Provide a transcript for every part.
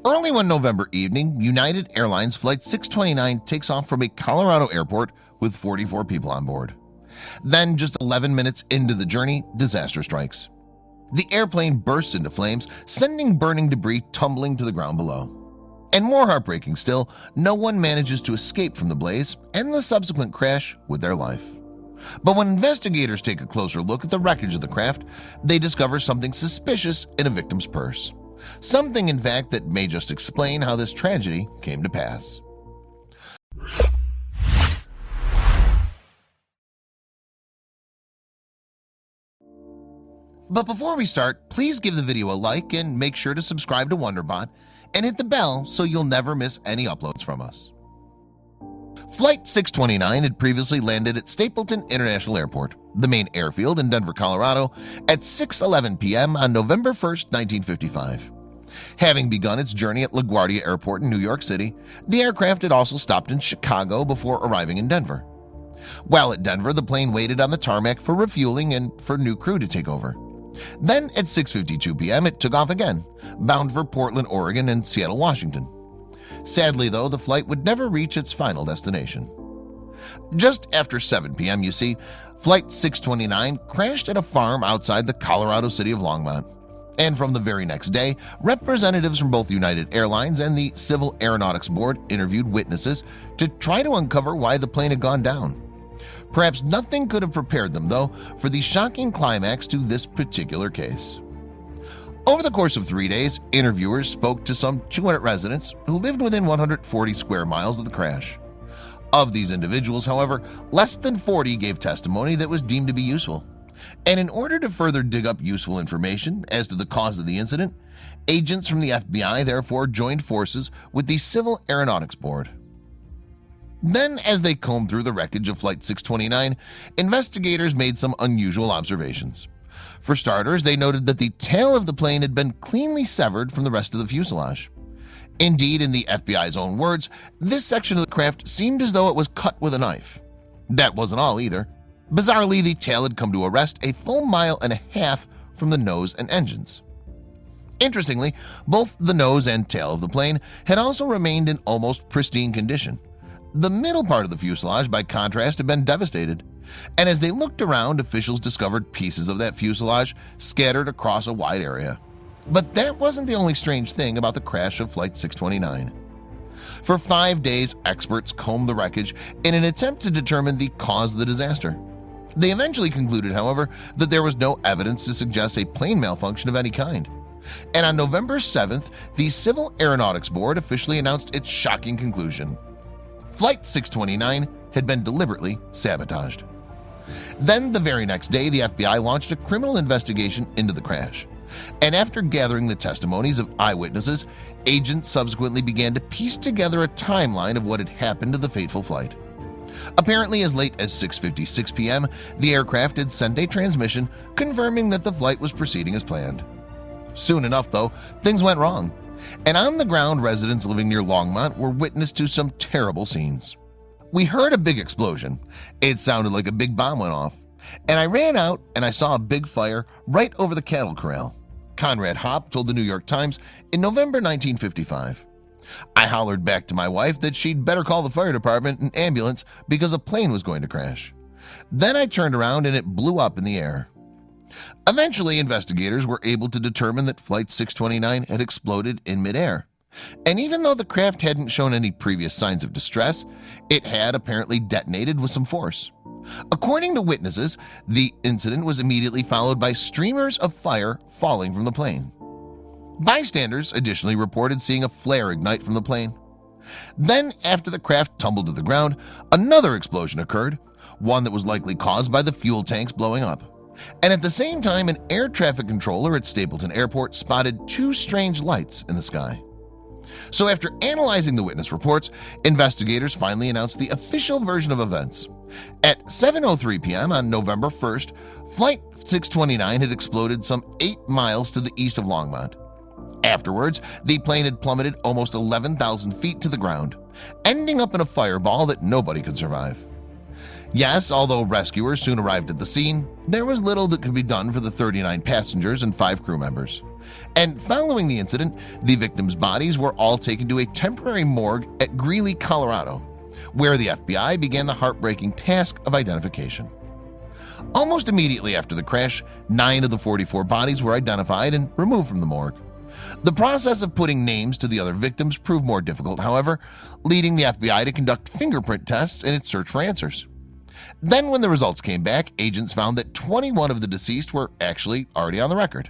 Early one November evening, United Airlines Flight 629 takes off from a Colorado airport with 44 people on board. Then, just 11 minutes into the journey, disaster strikes. The airplane bursts into flames, sending burning debris tumbling to the ground below. And more heartbreaking still, no one manages to escape from the blaze and the subsequent crash with their life. But when investigators take a closer look at the wreckage of the craft, they discover something suspicious in a victim's purse. Something, in fact, that may just explain how this tragedy came to pass. But before we start, please give the video a like and make sure to subscribe to WonderBot and hit the bell so you'll never miss any uploads from us. Flight 629 had previously landed at Stapleton International Airport, the main airfield in Denver, Colorado, at 6:11 p.m. on November 1st, 1955. Having begun its journey at LaGuardia Airport in New York City, the aircraft had also stopped in Chicago before arriving in Denver. While at Denver, the plane waited on the tarmac for refueling and for new crew to take over. Then at 6:52 p.m. it took off again, bound for Portland, Oregon and Seattle, Washington. Sadly, though, the flight would never reach its final destination. Just after 7 p.m., you see, Flight 629 crashed at a farm outside the Colorado city of Longmont. And from the very next day, representatives from both United Airlines and the Civil Aeronautics Board interviewed witnesses to try to uncover why the plane had gone down. Perhaps nothing could have prepared them, though, for the shocking climax to this particular case. Over the course of 3 days, interviewers spoke to some 200 residents who lived within 140 square miles of the crash. Of these individuals, however, less than 40 gave testimony that was deemed to be useful. And in order to further dig up useful information as to the cause of the incident, agents from the FBI therefore joined forces with the Civil Aeronautics Board. Then, as they combed through the wreckage of Flight 629, investigators made some unusual observations. For starters, they noted that the tail of the plane had been cleanly severed from the rest of the fuselage. Indeed, in the FBI's own words, this section of the craft seemed as though it was cut with a knife. That wasn't all either. Bizarrely, the tail had come to a rest a full mile and a half from the nose and engines. Interestingly, both the nose and tail of the plane had also remained in almost pristine condition. The middle part of the fuselage, by contrast, had been devastated. And as they looked around, officials discovered pieces of that fuselage scattered across a wide area. But that wasn't the only strange thing about the crash of Flight 629. For 5 days, experts combed the wreckage in an attempt to determine the cause of the disaster. They eventually concluded, however, that there was no evidence to suggest a plane malfunction of any kind. And on November 7th, the Civil Aeronautics Board officially announced its shocking conclusion. Flight 629 had been deliberately sabotaged. Then, the very next day, the FBI launched a criminal investigation into the crash. And after gathering the testimonies of eyewitnesses, agents subsequently began to piece together a timeline of what had happened to the fateful flight. Apparently, as late as 6:56 p.m., the aircraft had sent a transmission confirming that the flight was proceeding as planned. Soon enough, though, things went wrong. And on the ground, residents living near Longmont were witness to some terrible scenes. We heard a big explosion. It sounded like a big bomb went off. And I ran out and I saw a big fire right over the cattle corral. Conrad Hopp told the New York Times in November 1955. I hollered back to my wife that she'd better call the fire department and ambulance because a plane was going to crash. Then I turned around and it blew up in the air. Eventually, investigators were able to determine that Flight 629 had exploded in midair. And even though the craft hadn't shown any previous signs of distress, it had apparently detonated with some force. According to witnesses, the incident was immediately followed by streamers of fire falling from the plane. Bystanders additionally reported seeing a flare ignite from the plane. Then, after the craft tumbled to the ground, another explosion occurred, one that was likely caused by the fuel tanks blowing up. And at the same time, an air traffic controller at Stapleton Airport spotted two strange lights in the sky. So after analyzing the witness reports, investigators finally announced the official version of events. At 7:03 p.m. on November 1st, Flight 629 had exploded some 8 miles to the east of Longmont. Afterwards, the plane had plummeted almost 11,000 feet to the ground, ending up in a fireball that nobody could survive. Yes, although rescuers soon arrived at the scene, there was little that could be done for the 39 passengers and 5 crew members. and following the incident, the victims' bodies were all taken to a temporary morgue at Greeley, Colorado, where the FBI began the heartbreaking task of identification. Almost immediately after the crash, 9 of the 44 bodies were identified and removed from the morgue. The process of putting names to the other victims proved more difficult, however, leading the FBI to conduct fingerprint tests in its search for answers. Then when the results came back, agents found that 21 of the deceased were actually already on the record.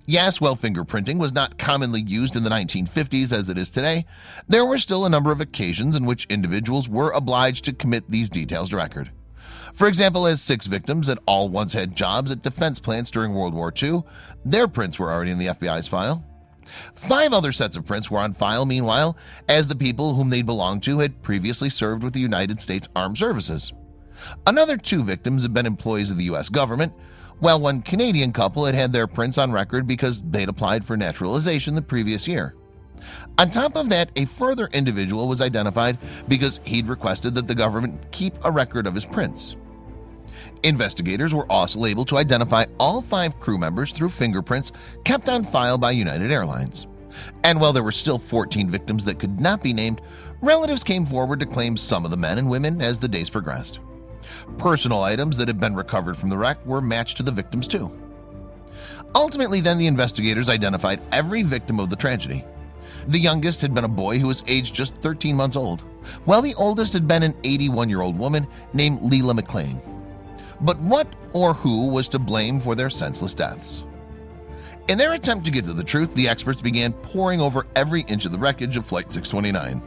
Yes, while fingerprinting was not commonly used in the 1950s as it is today, there were still a number of occasions in which individuals were obliged to commit these details to record. For example, as 6 victims that all once had jobs at defense plants during World War II, their prints were already in the FBI's file. 5 other sets of prints were on file meanwhile, as the people whom they belonged to had previously served with the United States Armed Services. Another 2 victims had been employees of the U.S. government, while one Canadian couple had had their prints on record because they'd applied for naturalization the previous year. On top of that, a further individual was identified because he'd requested that the government keep a record of his prints. Investigators were also able to identify all 5 crew members through fingerprints kept on file by United Airlines. And while there were still 14 victims that could not be named, relatives came forward to claim some of the men and women as the days progressed. Personal items that had been recovered from the wreck were matched to the victims too. Ultimately, then, the investigators identified every victim of the tragedy. The youngest had been a boy who was aged just 13 months old, while the oldest had been an 81-year-old woman named Leela McLean. But what or who was to blame for their senseless deaths? In their attempt to get to the truth, the experts began poring over every inch of the wreckage of Flight 629.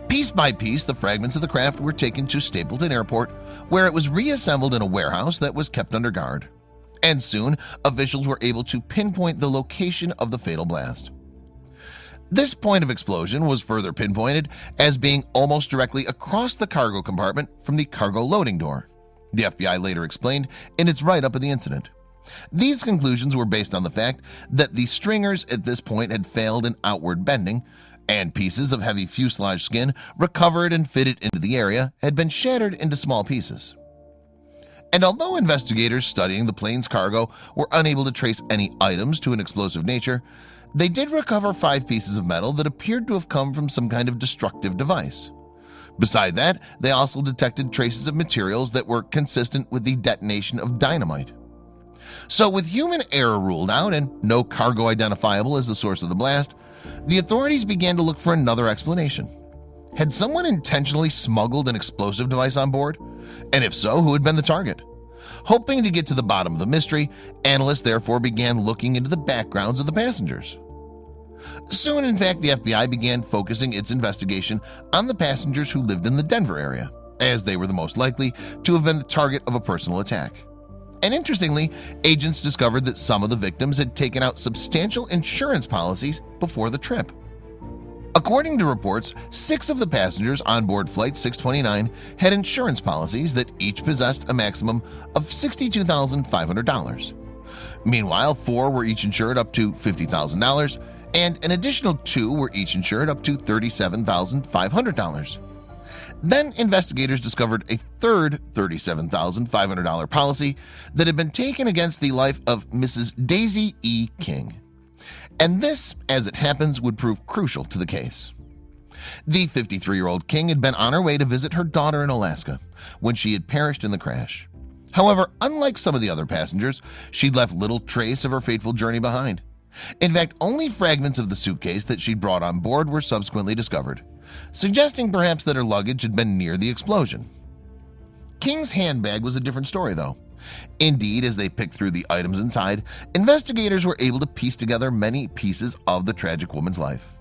Piece by piece, the fragments of the craft were taken to Stapleton Airport, where it was reassembled in a warehouse that was kept under guard. And soon, officials were able to pinpoint the location of the fatal blast. This point of explosion was further pinpointed as being almost directly across the cargo compartment from the cargo loading door, the FBI later explained in its write-up of the incident. These conclusions were based on the fact that the stringers at this point had failed in outward bending, and pieces of heavy fuselage skin recovered and fitted into the area had been shattered into small pieces. And although investigators studying the plane's cargo were unable to trace any items to an explosive nature, they did recover 5 pieces of metal that appeared to have come from some kind of destructive device. Beside that, they also detected traces of materials that were consistent with the detonation of dynamite. So with human error ruled out and no cargo identifiable as the source of the blast, the authorities began to look for another explanation. Had someone intentionally smuggled an explosive device on board? And if so, who had been the target? Hoping to get to the bottom of the mystery, analysts therefore began looking into the backgrounds of the passengers. Soon, in fact, the FBI began focusing its investigation on the passengers who lived in the Denver area, as they were the most likely to have been the target of a personal attack. And interestingly, agents discovered that some of the victims had taken out substantial insurance policies before the trip. According to reports, 6 of the passengers on board Flight 629 had insurance policies that each possessed a maximum of $62,500. Meanwhile, 4 were each insured up to $50,000, and an additional 2 were each insured up to $37,500. Then investigators discovered a third $37,500 policy that had been taken against the life of Mrs. Daisy E. King. And this, as it happens, would prove crucial to the case. The 53-year-old King had been on her way to visit her daughter in Alaska when she had perished in the crash. However, unlike some of the other passengers, she'd left little trace of her fateful journey behind. In fact, only fragments of the suitcase that she'd brought on board were subsequently discovered, suggesting perhaps that her luggage had been near the explosion. King's handbag was a different story, though. Indeed, as they picked through the items inside, investigators were able to piece together many pieces of the tragic woman's life.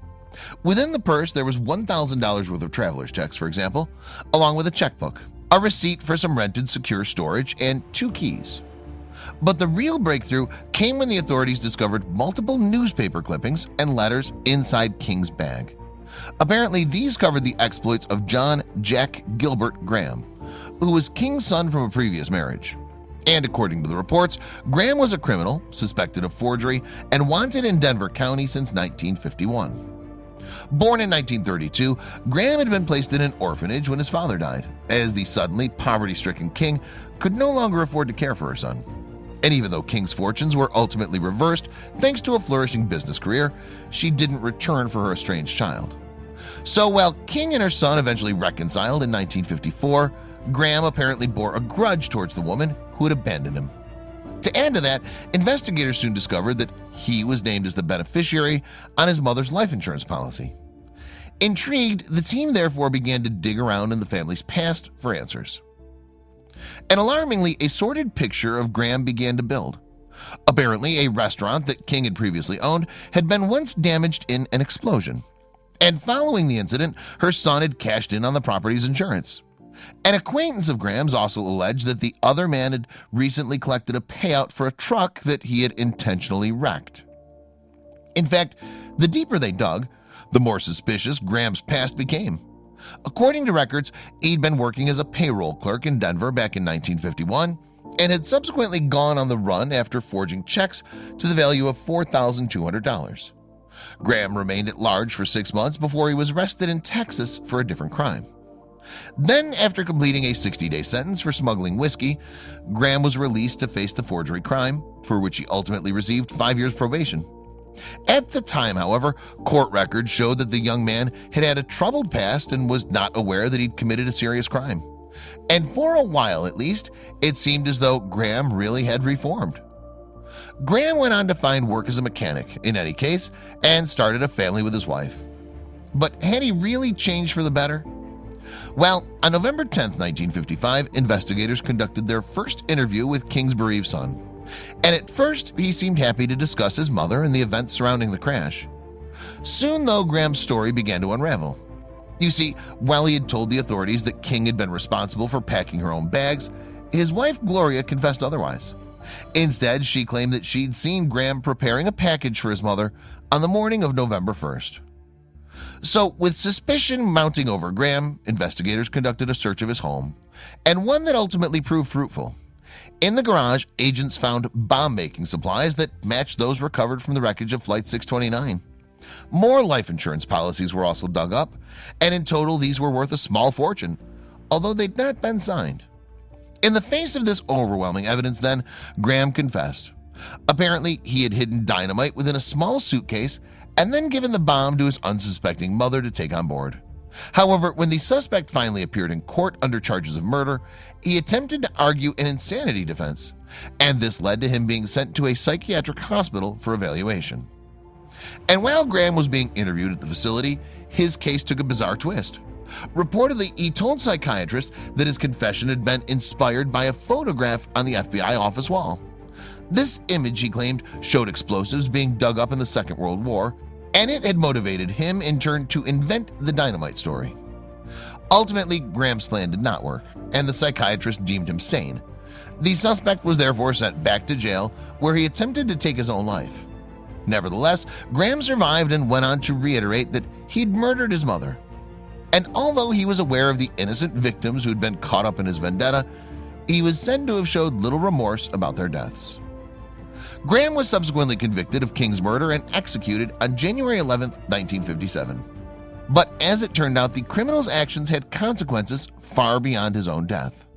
Within the purse, there was $1,000 worth of traveler's checks, for example, along with a checkbook, a receipt for some rented secure storage, and 2 keys. But the real breakthrough came when the authorities discovered multiple newspaper clippings and letters inside King's bag. Apparently, these covered the exploits of John Jack Gilbert Graham, who was King's son from a previous marriage. And according to the reports, Graham was a criminal suspected of forgery and wanted in Denver County since 1951. Born in 1932, Graham had been placed in an orphanage when his father died, as the suddenly poverty-stricken King could no longer afford to care for her son. And even though King's fortunes were ultimately reversed thanks to a flourishing business career, she didn't return for her estranged child. So while King and her son eventually reconciled in 1954, Graham apparently bore a grudge towards the woman who had abandoned him. To add to that, investigators soon discovered that he was named as the beneficiary on his mother's life insurance policy. Intrigued, the team therefore began to dig around in the family's past for answers. And alarmingly, a sordid picture of Graham began to build. Apparently, a restaurant that King had previously owned had been once damaged in an explosion. And following the incident, her son had cashed in on the property's insurance. An acquaintance of Graham's also alleged that the other man had recently collected a payout for a truck that he had intentionally wrecked. In fact, the deeper they dug, the more suspicious Graham's past became. According to records, he'd been working as a payroll clerk in Denver back in 1951 and had subsequently gone on the run after forging checks to the value of $4,200. Graham remained at large for 6 months before he was arrested in Texas for a different crime. Then, after completing a 60-day sentence for smuggling whiskey, Graham was released to face the forgery crime, for which he ultimately received 5 years probation. At the time, however, court records showed that the young man had had a troubled past and was not aware that he'd committed a serious crime. And for a while at least, it seemed as though Graham really had reformed. Graham went on to find work as a mechanic, in any case, and started a family with his wife. But had he really changed for the better? Well, on November 10, 1955, investigators conducted their first interview with King's bereaved son. And at first, he seemed happy to discuss his mother and the events surrounding the crash. Soon, though, Graham's story began to unravel. You see, while he had told the authorities that King had been responsible for packing her own bags, his wife Gloria confessed otherwise. Instead, she claimed that she'd seen Graham preparing a package for his mother on the morning of November 1st. So, with suspicion mounting over Graham, investigators conducted a search of his home, and one that ultimately proved fruitful. In the garage, agents found bomb-making supplies that matched those recovered from the wreckage of Flight 629. More life insurance policies were also dug up, and in total these were worth a small fortune, although they'd not been signed. In the face of this overwhelming evidence then, Graham confessed. Apparently, he had hidden dynamite within a small suitcase and then given the bomb to his unsuspecting mother to take on board. However, when the suspect finally appeared in court under charges of murder, he attempted to argue an insanity defense, and this led to him being sent to a psychiatric hospital for evaluation. And while Graham was being interviewed at the facility, his case took a bizarre twist. Reportedly, he told psychiatrists that his confession had been inspired by a photograph on the FBI office wall. This image, he claimed, showed explosives being dug up in the Second World War, and it had motivated him in turn to invent the dynamite story. Ultimately, Graham's plan did not work, and the psychiatrist deemed him sane. The suspect was therefore sent back to jail, where he attempted to take his own life. Nevertheless, Graham survived and went on to reiterate that he'd murdered his mother. And although he was aware of the innocent victims who'd been caught up in his vendetta, he was said to have showed little remorse about their deaths. Graham was subsequently convicted of King's murder and executed on January 11, 1957. But as it turned out, the criminal's actions had consequences far beyond his own death.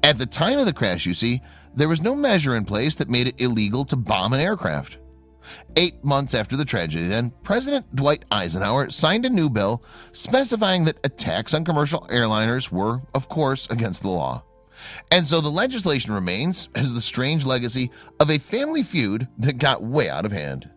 At the time of the crash, you see, there was no measure in place that made it illegal to bomb an aircraft. 8 months after the tragedy, then, President Dwight Eisenhower signed a new bill specifying that attacks on commercial airliners were, of course, against the law. And so the legislation remains as the strange legacy of a family feud that got way out of hand.